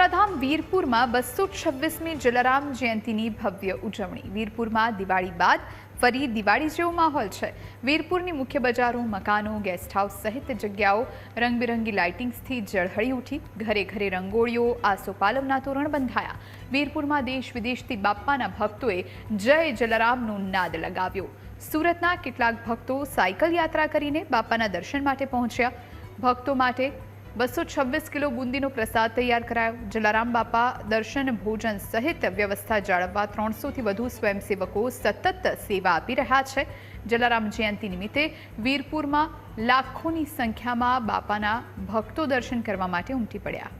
યાત્રાધામ વીરપુરમાં 226મી જલારામ જયંતીની ભવ્ય ઉજવણી। વીરપુરમાં દિવાળી બાદ ફરી દિવાળી જેવો માહોલ છે। વીરપુરની મુખ્ય બજારો, મકાનો, ગેસ્ટ હાઉસ સહિત જગ્યાઓ રંગબેરંગી લાઇટિંગ્સથી ઝળહળી ઉઠી। ઘરે ઘરે રંગોળીઓ, આસોપાલવના તોરણ બંધાયા। વીરપુરમાં દેશ વિદેશથી બાપ્પાના ભક્તોએ જય જલારામનો નાદ લગાવ્યો। સુરતના કેટલાક ભક્તો સાયકલ યાત્રા કરીને બાપ્પાના દર્શન માટે પહોંચ્યા। ભક્તો માટે 226 કિલો બુંદીનો પ્રસાદ તૈયાર કરાયો। જલારામ બાપા દર્શન, ભોજન સહિત વ્યવસ્થા જાળવવા 300થી વધુ સ્વયંસેવકો સતત સેવા આપી રહ્યા છે। જલારામ જયંતિ નિમિત્તે વીરપુરમાં લાખોની સંખ્યામાં બાપાના ભક્તો દર્શન કરવા માટે ઉમટી પડ્યા।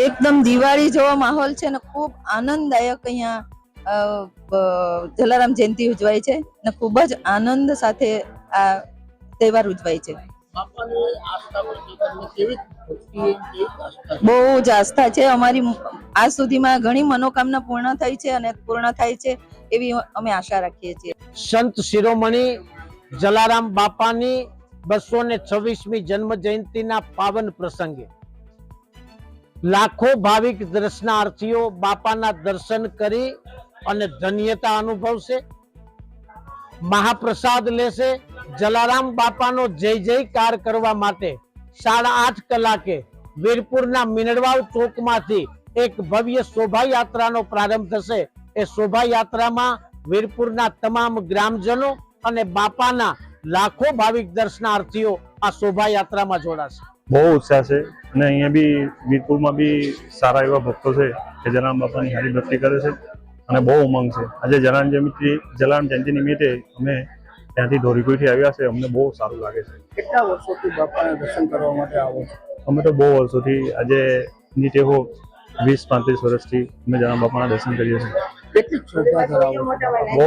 एकदम दिवाળી જેવો માહોલ છે ને ખૂબ આનંદદાયક અહીંયા જલારામ જયંતિ ઉજવાય છે ને ખૂબ જ આનંદ સાથે આ તહેવાર ઉજવાય છે। બહુ જ આસ્થા છે અમારી। આજ સુધીમાં ઘણી મનોકામના પૂર્ણ થઈ છે અને પૂર્ણ થાય છે એવી અમે આશા રાખીએ છીએ। સંત શિરોમણી જલારામ બાપાની 226મી જન્મ જયંતિના પાવન પ્રસંગે લાખો ભાવિક દર્શનાર્થીઓ બાપાના દર્શન કરી અને ધન્યતા અનુભવશે, મહાપ્રસાદ લેશે। જલારામ બાપાનો જય જયકાર કરવા માટે 8:30 કલાકે વીરપુરના મીનડવાવ ચોકમાંથી એક ભવ્ય શોભાયાત્રાનો પ્રારંભ થશે। એ શોભાયાત્રામાં વીરપુરના તમામ ગ્રામજનો અને બાપાના લાખો ભાવિક દર્શનાર્થીઓ આ શોભાયાત્રામાં જોડાશે। બહુ ઉત્સાહ છે અને અહીંયા બી વીરપુરમાં બી સારા એવા ભક્તો છે કે જલારામ બાપાની હારી ભક્તિ કરે છે અને બહુ ઉમંગ છે। આજે જલારામ જયંતિ નિમિત્તે અમે ત્યાંથી ધોરીકુઈથી આવ્યા છે। અમને બહુ સારું લાગે છે। કેટલા વર્ષોથી બાપાના દર્શન કરવા માટે આવો છો? અમે તો બહુ વર્ષોથી, આજે નીચે હો 20-35 વર્ષથી અમે જલારામ બાપાના દર્શન કરીએ છીએ। કેટલી શ્રદ્ધા ધરાવો છો? બહુ